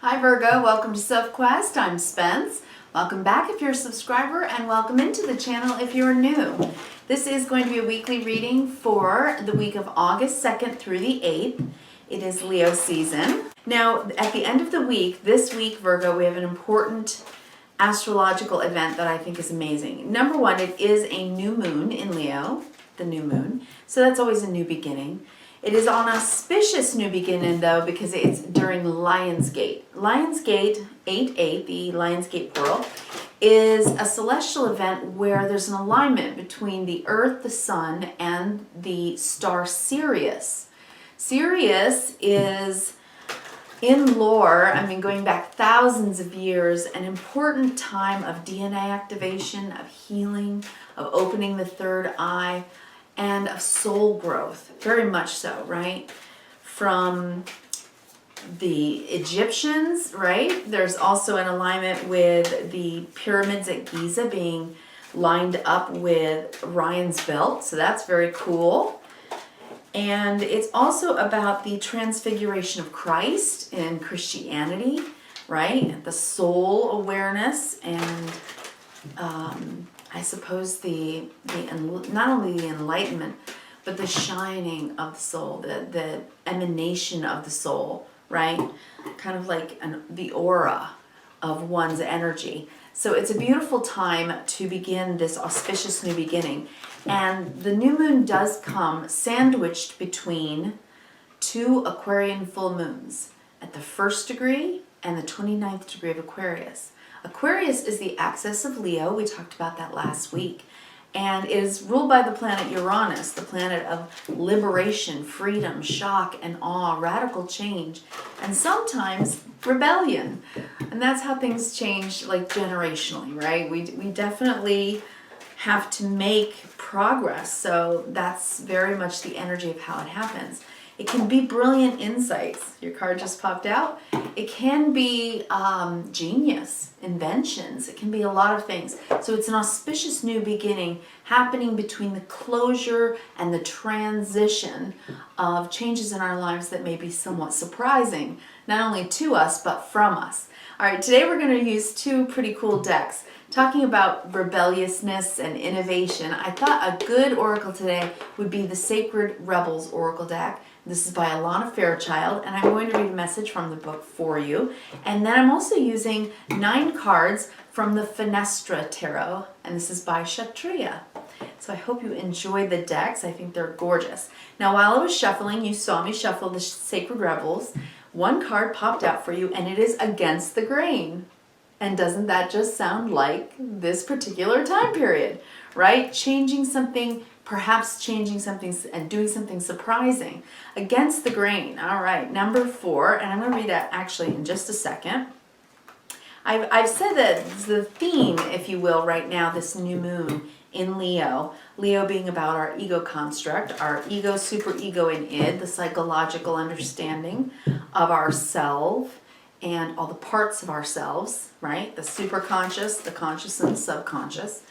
Hi Virgo, welcome to Sophquest. I'm Spence. Welcome back if you're a subscriber, and welcome into the channel if you're new. This is going to be a weekly reading for the week of August 2nd through the 8th. It is Leo season. Now, at the end of the week, this week, Virgo, we have an important astrological event that I think is amazing. Number one, it is a new moon in Leo, the new moon. So that's always a new beginning. It is an auspicious new beginning, though, because it's during Lionsgate. Lionsgate 8-8, the Lionsgate portal, is a celestial event where there's an alignment between the Earth, the Sun, and the star Sirius. Sirius is, in lore, going back thousands of years, an important time of DNA activation, of healing, of opening the third eye, and of soul growth, very much so, right? From the Egyptians, right? There's also an alignment with the pyramids at Giza being lined up with Orion's belt, so that's very cool. And it's also about the transfiguration of Christ in Christianity, right? The soul awareness and I suppose not only the enlightenment, but the shining of the soul, the emanation of the soul, right? Kind of like the aura of one's energy. So it's a beautiful time to begin this auspicious new beginning. And the new moon does come sandwiched between two Aquarian full moons at the 1st degree and the 29th degree of Aquarius. Aquarius is the axis of Leo. We talked about that last week. And it is ruled by the planet Uranus, the planet of liberation, freedom, shock and awe, radical change, and sometimes rebellion. And that's how things change, like generationally, right? We definitely have to make progress. So that's very much the energy of how it happens. It can be brilliant insights. Your card just popped out. It can be genius, inventions. It can be a lot of things. So it's an auspicious new beginning happening between the closure and the transition of changes in our lives that may be somewhat surprising, not only to us, but from us. All right, today we're going to use two pretty cool decks. Talking about rebelliousness and innovation, I thought a good oracle today would be the Sacred Rebels Oracle deck. This is by Alana Fairchild, and I'm going to read a message from the book for you. And then I'm also using 9 cards from the Fenestra Tarot, and this is by Kshatriya. So I hope you enjoy the decks. I think they're gorgeous. Now, while I was shuffling, you saw me shuffle the Sacred Rebels. One card popped out for you, and it is Against the Grain. And doesn't that just sound like this particular time period, right? Changing something, perhaps changing something and doing something surprising. Against the grain. All right, number 4, and I'm going to read that actually in just a second. I've said that the theme, if you will, right now, this new moon in Leo, Leo being about our ego construct, our ego, superego, and id, the psychological understanding of ourself, and all the parts of ourselves, right? The superconscious, the conscious, and the subconscious,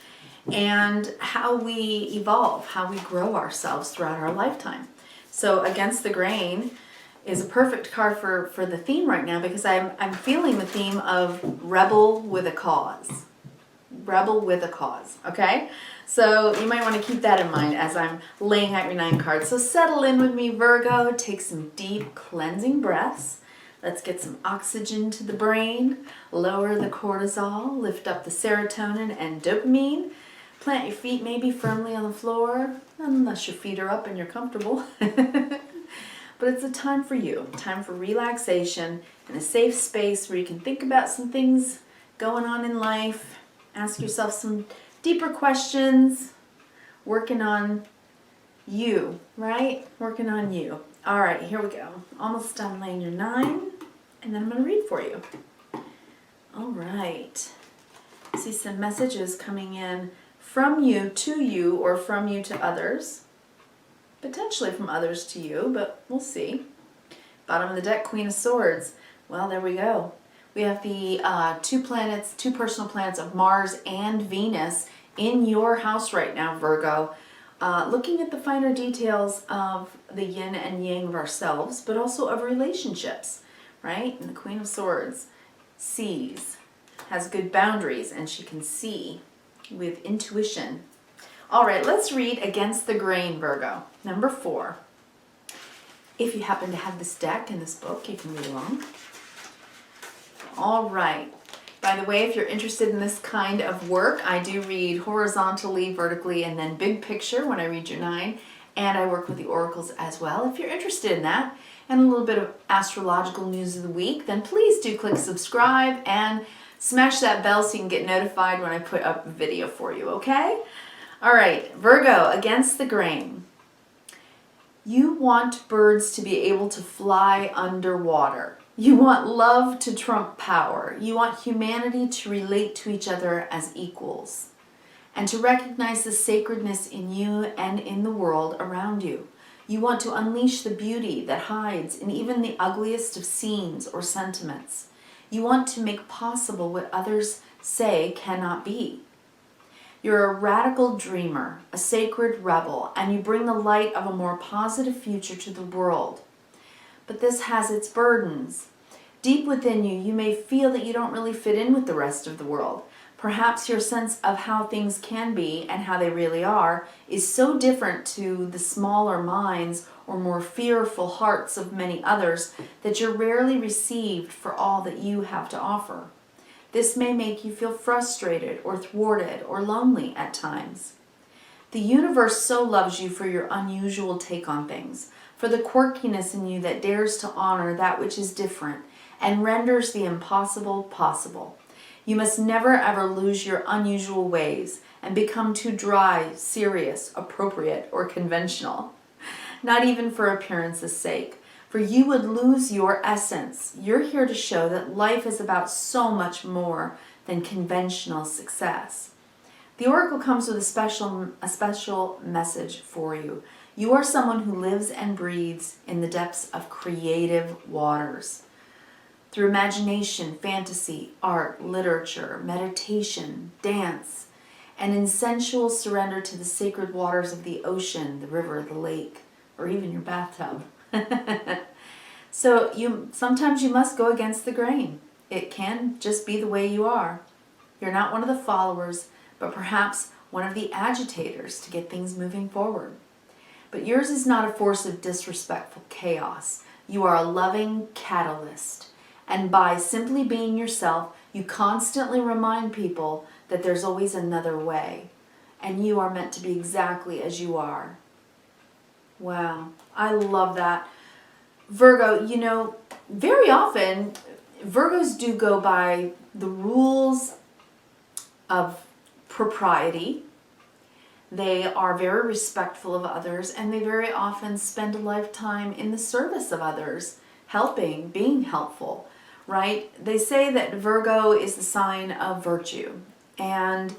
and how we evolve, how we grow ourselves throughout our lifetime. So Against the Grain is a perfect card for the theme right now, because I'm feeling the theme of rebel with a cause. Rebel with a cause, okay? So you might want to keep that in mind as I'm laying out your 9 cards. So settle in with me, Virgo. Take some deep cleansing breaths. Let's get some oxygen to the brain, lower the cortisol, lift up the serotonin and dopamine. Plant your feet maybe firmly on the floor, unless your feet are up and you're comfortable. But it's a time for you, time for relaxation in a safe space where you can think about some things going on in life, ask yourself some deeper questions, working on you, right? Working on you. All right, here we go. Almost done laying your 9, and then I'm going to read for you. All right. I see some messages coming in from you to you, or from you to others. Potentially from others to you, but we'll see. Bottom of the deck, Queen of Swords. Well, there we go. We have the 2 personal planets of Mars and Venus in your house right now, Virgo. Looking at the finer details of the yin and yang of ourselves, but also of relationships, right? And the Queen of Swords sees, has good boundaries, and she can see with intuition. All right, let's read Against the Grain, Virgo. Number 4. If you happen to have this deck and this book, you can read along. All right. By the way, if you're interested in this kind of work, I do read horizontally, vertically, and then big picture when I read your 9. And I work with the oracles as well. If you're interested in that and a little bit of astrological news of the week, then please do click subscribe and smash that bell so you can get notified when I put up a video for you, okay? All right, Virgo, Against the Grain. You want birds to be able to fly underwater. You want love to trump power. You want humanity to relate to each other as equals and to recognize the sacredness in you and in the world around you. You want to unleash the beauty that hides in even the ugliest of scenes or sentiments. You want to make possible what others say cannot be. You're a radical dreamer, a sacred rebel, and you bring the light of a more positive future to the world. But this has its burdens. Deep within you, you may feel that you don't really fit in with the rest of the world. Perhaps your sense of how things can be and how they really are is so different to the smaller minds or more fearful hearts of many others that you're rarely received for all that you have to offer. This may make you feel frustrated or thwarted or lonely at times. The universe so loves you for your unusual take on things, for the quirkiness in you that dares to honor that which is different and renders the impossible possible. You must never ever lose your unusual ways and become too dry, serious, appropriate, or conventional. Not even for appearance's sake, for you would lose your essence. You're here to show that life is about so much more than conventional success. The oracle comes with a special message for you. You are someone who lives and breathes in the depths of creative waters. Through imagination, fantasy, art, literature, meditation, dance, and in sensual surrender to the sacred waters of the ocean, the river, the lake, or even your bathtub. So sometimes you must go against the grain. It can just be the way you are. You're not one of the followers, but perhaps one of the agitators to get things moving forward. But yours is not a force of disrespectful chaos. You are a loving catalyst. And by simply being yourself, you constantly remind people that there's always another way. And you are meant to be exactly as you are. Wow, I love that. Virgo, you know, very often Virgos do go by the rules of propriety. They are very respectful of others, and they very often spend a lifetime in the service of others, helping, being helpful, right? They say that Virgo is the sign of virtue, and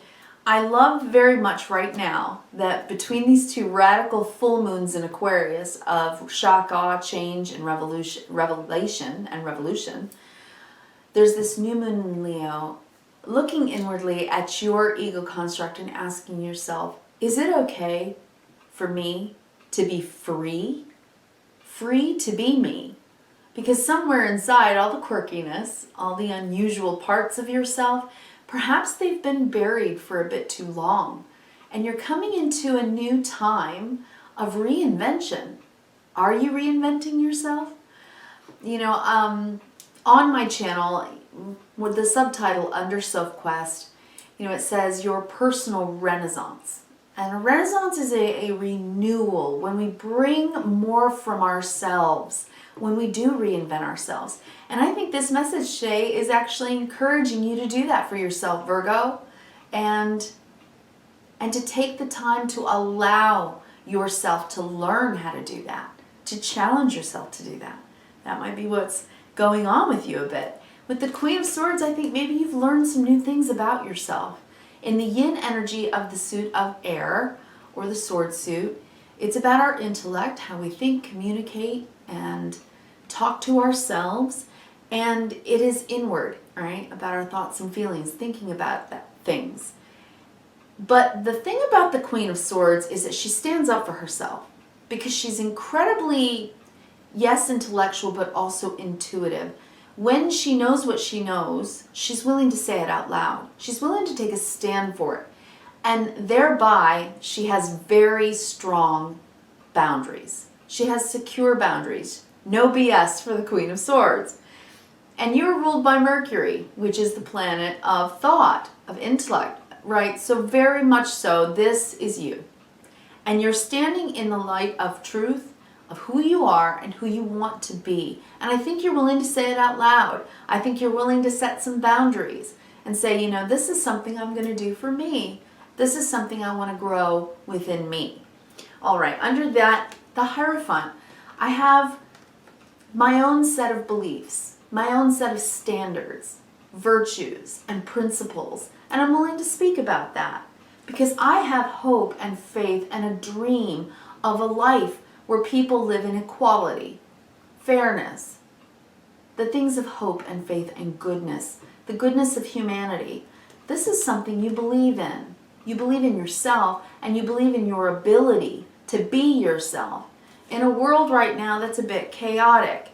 I love very much right now that between these two radical full moons in Aquarius of shock, awe, change, and revelation, there's this new moon in Leo looking inwardly at your ego construct and asking yourself, is it okay for me to be free? Free to be me? Because somewhere inside all the quirkiness, all the unusual parts of yourself, perhaps they've been buried for a bit too long, and you're coming into a new time of reinvention. Are you reinventing yourself? You know, on my channel, with the subtitle under Sophquest, you know, it says your personal renaissance. And a renaissance is a renewal, when we bring more from ourselves, when we do reinvent ourselves. And I think this message today is actually encouraging you to do that for yourself, Virgo, and to take the time to allow yourself to learn how to do that, to challenge yourself to do that. That might be what's going on with you a bit. With the Queen of Swords, I think maybe you've learned some new things about yourself. In the yin energy of the suit of air, or the sword suit, it's about our intellect, how we think, communicate, and talk to ourselves. And it is inward, right? About our thoughts and feelings, thinking about things. But the thing about the Queen of Swords is that she stands up for herself, because she's incredibly, yes, intellectual, but also intuitive. when she knows what she knows, she's willing to say it out loud. She's willing to take a stand for it. And thereby, she has very strong boundaries. She has secure boundaries. No BS for the Queen of Swords. And you're ruled by Mercury, which is the planet of thought, of intellect, right? So very much so, this is you. And you're standing in the light of truth, of who you are and who you want to be. And I think you're willing to say it out loud. I think you're willing to set some boundaries and say, you know, this is something I'm going to do for me. This is something I want to grow within me. All right, under that, the Hierophant, I have my own set of beliefs, my own set of standards, virtues, and principles. And I'm willing to speak about that because I have hope and faith and a dream of a life where people live in equality, fairness, the things of hope and faith and goodness, the goodness of humanity. This is something you believe in. You believe in yourself and you believe in your ability to be yourself in a world right now that's a bit chaotic,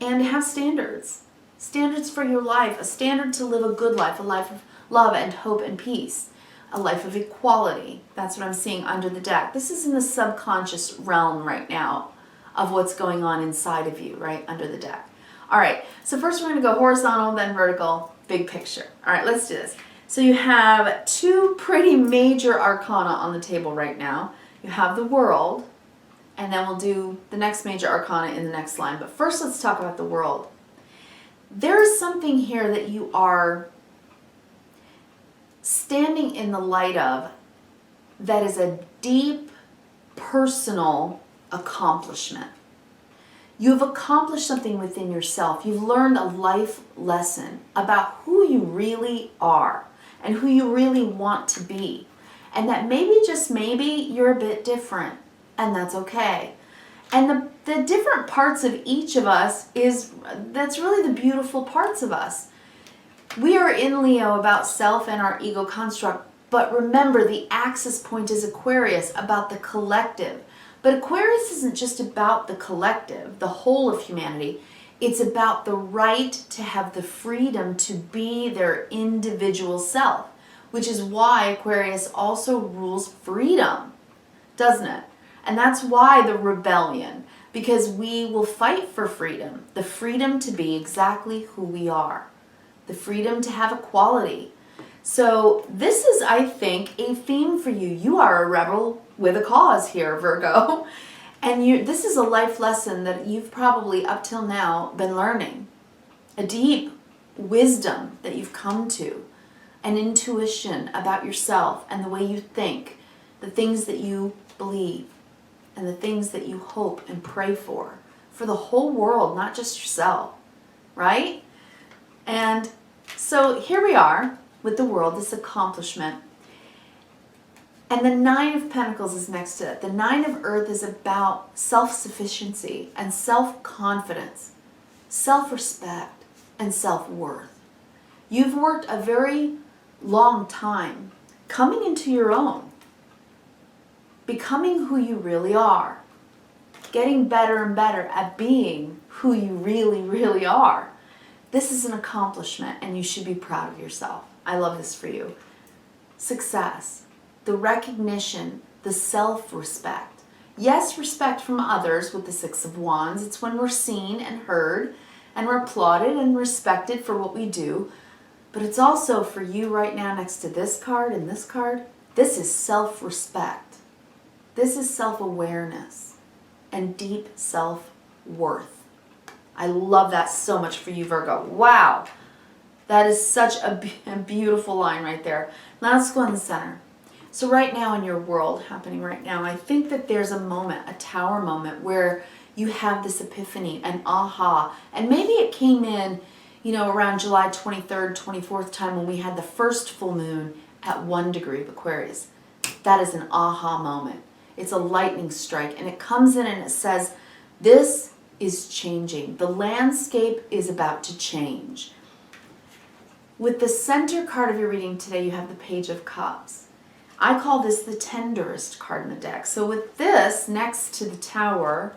and have standards. Standards for your life, a standard to live a good life, a life of love and hope and peace, a life of equality. That's what I'm seeing under the deck. This is in the subconscious realm right now of what's going on inside of you, right, under the deck. All right, so first we're going to go horizontal, then vertical, big picture. All right, let's do this. So you have two pretty major arcana on the table right now. You have the World, and then we'll do the next major arcana in the next line. But first, let's talk about the World. There is something here that you are standing in the light of that is a deep personal accomplishment. You've accomplished something within yourself. You've learned a life lesson about who you really are and who you really want to be. And that maybe, just maybe, you're a bit different, and that's okay. And the different parts of each of us that's really the beautiful parts of us. We are in Leo about self and our ego construct, but remember the axis point is Aquarius, about the collective. But Aquarius isn't just about the collective, the whole of humanity. It's about the right to have the freedom to be their individual self, which is why Aquarius also rules freedom, doesn't it? And that's why the rebellion, because we will fight for freedom, the freedom to be exactly who we are, the freedom to have equality. So this is, I think, a theme for you. You are a rebel with a cause here, Virgo. And this is a life lesson that you've probably up till now been learning. A deep wisdom that you've come to. An intuition about yourself and the way you think. The things that you believe. And the things that you hope and pray for the whole world, not just yourself, right? And so here we are with the World, this accomplishment. And the Nine of Pentacles is next to it. The Nine of Earth is about self-sufficiency and self-confidence, self-respect, and self-worth. You've worked a very long time coming into your own. Becoming who you really are. Getting better and better at being who you really, really are. This is an accomplishment and you should be proud of yourself. I love this for you. Success, the recognition, the self-respect. Yes, respect from others with the Six of Wands. It's when we're seen and heard and we're applauded and respected for what we do. But it's also for you right now next to this card and this card. This is self-respect. This is self-awareness and deep self-worth. I love that so much for you, Virgo. Wow. That is such a beautiful line right there. Now let's go in the center. So right now in your world, happening right now, I think that there's a moment, a tower moment, where you have this epiphany, an aha. And maybe it came in, you know, around July 23rd, 24th time when we had the first full moon at 1 degree of Aquarius. That is an aha moment. It's a lightning strike, and it comes in and it says, this is changing. The landscape is about to change. With the center card of your reading today, you have the Page of Cups. I call this the tenderest card in the deck. So with this next to the Tower,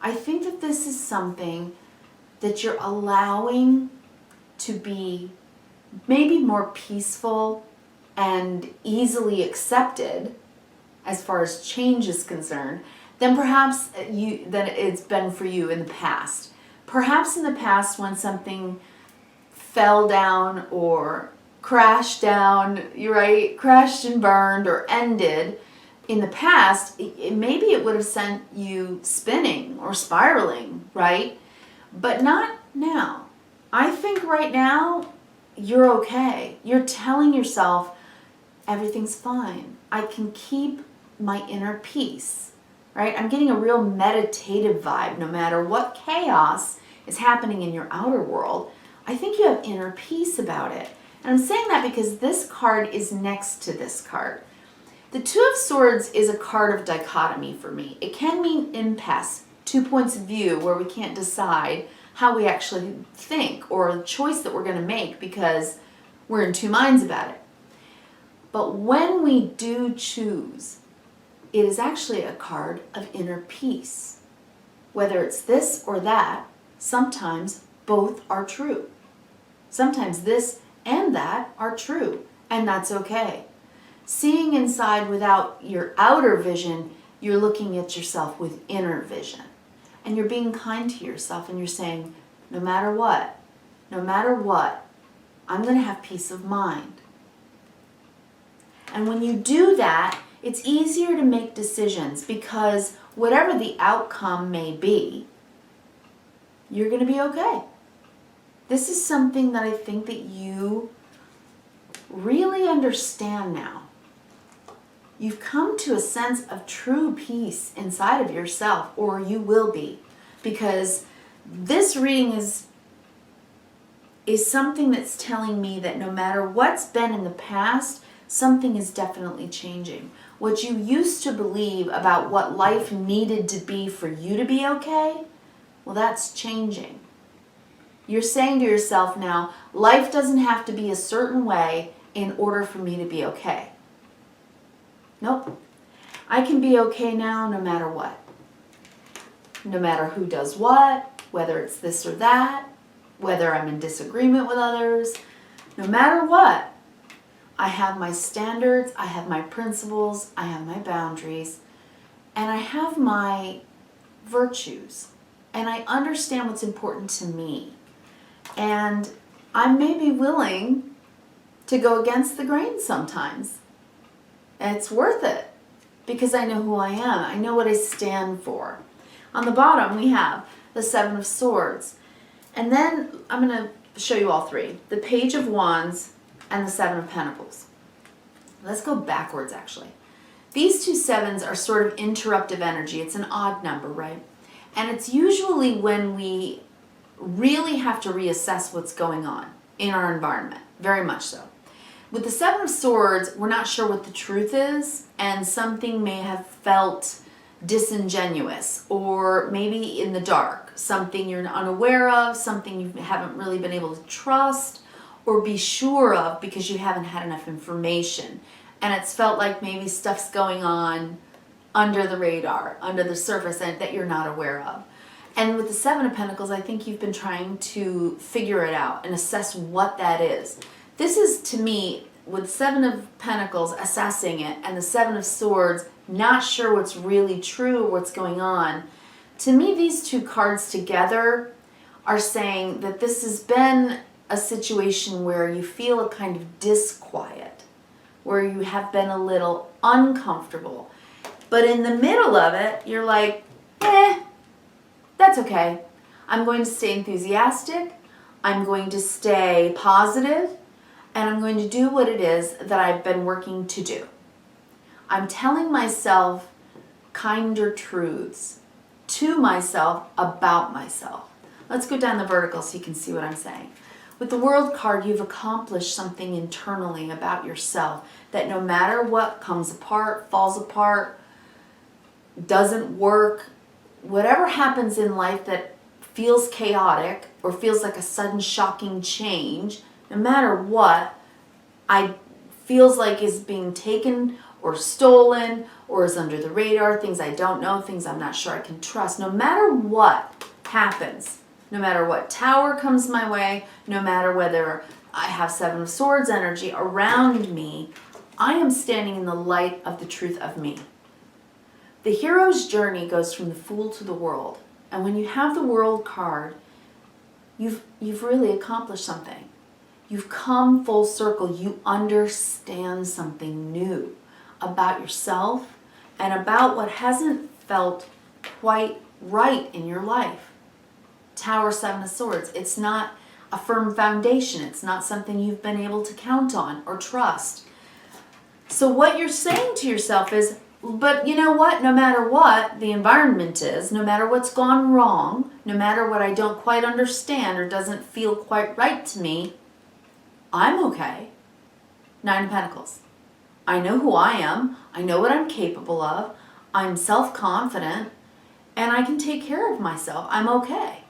I think that this is something that you're allowing to be maybe more peaceful and easily accepted as far as change is concerned than perhaps than it's been for you in the past. Perhaps in the past when something fell down or crashed down, you're right, crashed and burned or ended, in the past, maybe it would have sent you spinning or spiraling, right? But not now. I think right now, you're okay. You're telling yourself, everything's fine. I can keep my inner peace, right? I'm getting a real meditative vibe no matter what chaos is happening in your outer world. I think you have inner peace about it. And I'm saying that because this card is next to this card. The Two of Swords is a card of dichotomy for me. It can mean impasse, 2 points of view where we can't decide how we actually think or the choice that we're going to make because we're in two minds about it. But when we do choose, it is actually a card of inner peace. Whether it's this or that, sometimes both are true. Sometimes this and that are true, and that's okay. Seeing inside without your outer vision, you're looking at yourself with inner vision. And you're being kind to yourself and you're saying, no matter what, I'm going to have peace of mind. And when you do that, it's easier to make decisions because whatever the outcome may be, you're going to be okay. This is something that I think that you really understand now. You've come to a sense of true peace inside of yourself, or you will be, because this reading is something that's telling me that no matter what's been in the past, something is definitely changing. What you used to believe about what life needed to be for you to be okay, well, that's changing. You're saying to yourself now, life doesn't have to be a certain way in order for me to be okay. Nope. I can be okay now no matter what. No matter who does what, whether it's this or that, whether I'm in disagreement with others, no matter what. I have my standards, I have my principles, I have my boundaries, and I have my virtues. And I understand what's important to me. And I may be willing to go against the grain sometimes. And it's worth it because I know who I am. I know what I stand for. On the bottom, we have the Seven of Swords. And then I'm going to show you all three. The Page of Wands and the Seven of Pentacles. Let's go backwards, actually. These two sevens are sort of interruptive energy. It's an odd number, right? And it's usually when we really have to reassess what's going on in our environment. Very much so. With the Seven of Swords, we're not sure what the truth is, and something may have felt disingenuous or maybe in the dark, something you're unaware of, something you haven't really been able to trust or be sure of because you haven't had enough information. And it's felt like maybe stuff's going on under the radar, under the surface, and that you're not aware of. And with the Seven of Pentacles, I think you've been trying to figure it out and assess what that is. This is, to me, with Seven of Pentacles, assessing it, and the Seven of Swords, not sure what's really true, what's going on. To me, these two cards together are saying that this has been a situation where you feel a kind of disquiet, where you have been a little uncomfortable. But in the middle of it, you're like, that's okay. I'm going to stay enthusiastic. I'm going to stay positive. And I'm going to do what it is that I've been working to do. I'm telling myself kinder truths to myself about myself. Let's go down the vertical so you can see what I'm saying. With the World card, you've accomplished something internally about yourself that no matter what comes apart, falls apart, doesn't work, whatever happens in life that feels chaotic or feels like a sudden shocking change, no matter what, feels like is being taken or stolen or is under the radar, things I don't know, things I'm not sure I can trust. No matter what happens, no matter what tower comes my way, no matter whether I have Seven of Swords energy around me, I am standing in the light of the truth of me. The hero's journey goes from the Fool to the World. And when you have the World card, you've really accomplished something. You've come full circle. You understand something new about yourself and about what hasn't felt quite right in your life. Tower, Seven of Swords. It's not a firm foundation. It's not something you've been able to count on or trust. So what you're saying to yourself is, but you know what? No matter what the environment is, no matter what's gone wrong, no matter what I don't quite understand or doesn't feel quite right to me, I'm okay. Nine of Pentacles. I know who I am. I know what I'm capable of. I'm self-confident and I can take care of myself. I'm okay.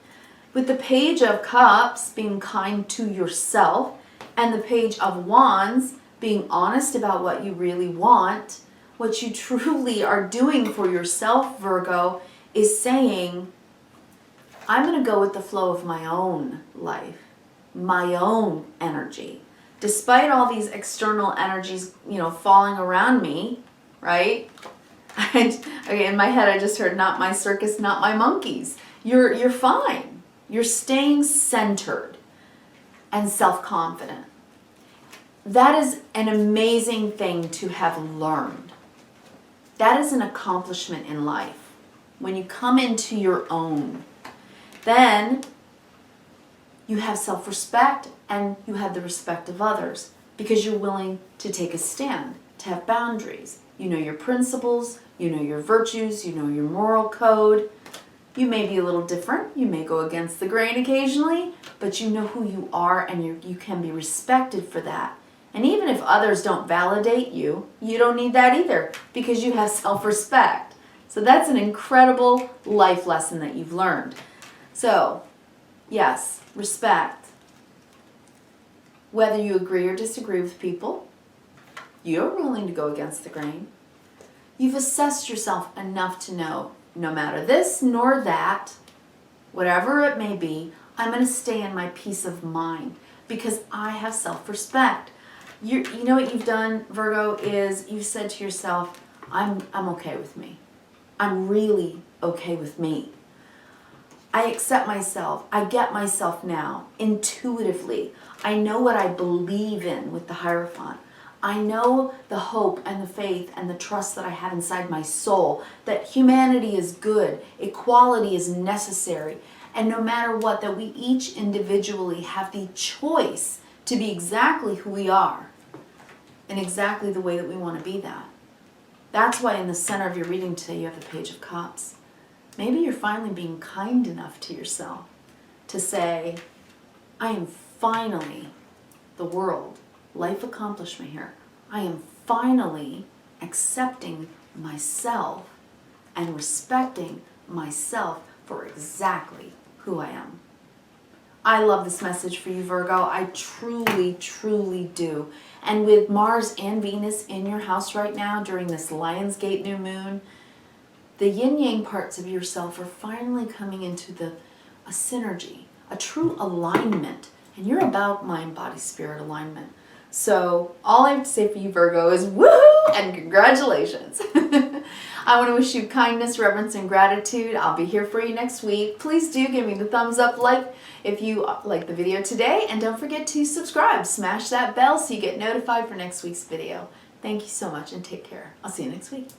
With the Page of Cups, being kind to yourself, and the Page of Wands, being honest about what you really want, what you truly are doing for yourself, Virgo, is saying, I'm going to go with the flow of my own life, my own energy. Despite all these external energies, falling around me, right? Okay, in my head I just heard, not my circus, not my monkeys. You're fine. You're staying centered and self-confident. That is an amazing thing to have learned. That is an accomplishment in life. When you come into your own, then you have self-respect and you have the respect of others because you're willing to take a stand, to have boundaries. You know your principles, you know your virtues, you know your moral code. You may be a little different, you may go against the grain occasionally, but you know who you are and you can be respected for that. And even if others don't validate you, you don't need that either because you have self-respect. So that's an incredible life lesson that you've learned. So, yes, respect. Whether you agree or disagree with people, you're willing to go against the grain. You've assessed yourself enough to know, no matter this nor that, whatever it may be, I'm going to stay in my peace of mind because I have self-respect. You know what you've done, Virgo, is you've said to yourself, I'm okay with me. I'm really okay with me. I accept myself. I get myself now intuitively. I know what I believe in with the Hierophant. I know the hope and the faith and the trust that I have inside my soul, that humanity is good, equality is necessary, and no matter what, that we each individually have the choice to be exactly who we are in exactly the way that we want to be that. That's why in the center of your reading today you have the Page of Cups. Maybe you're finally being kind enough to yourself to say, I am finally the world, life accomplishment here. I am finally accepting myself and respecting myself for exactly who I am. I love this message for you, Virgo. I truly, truly do. And with Mars and Venus in your house right now during this Lionsgate new moon, the yin-yang parts of yourself are finally coming into a synergy, a true alignment. And you're about mind, body, spirit alignment. So all I have to say for you, Virgo, is woohoo and congratulations. I want to wish you kindness, reverence, and gratitude. I'll be here for you next week. Please do give me the thumbs up if you like the video today. And don't forget to subscribe. Smash that bell so you get notified for next week's video. Thank you so much and take care. I'll see you next week.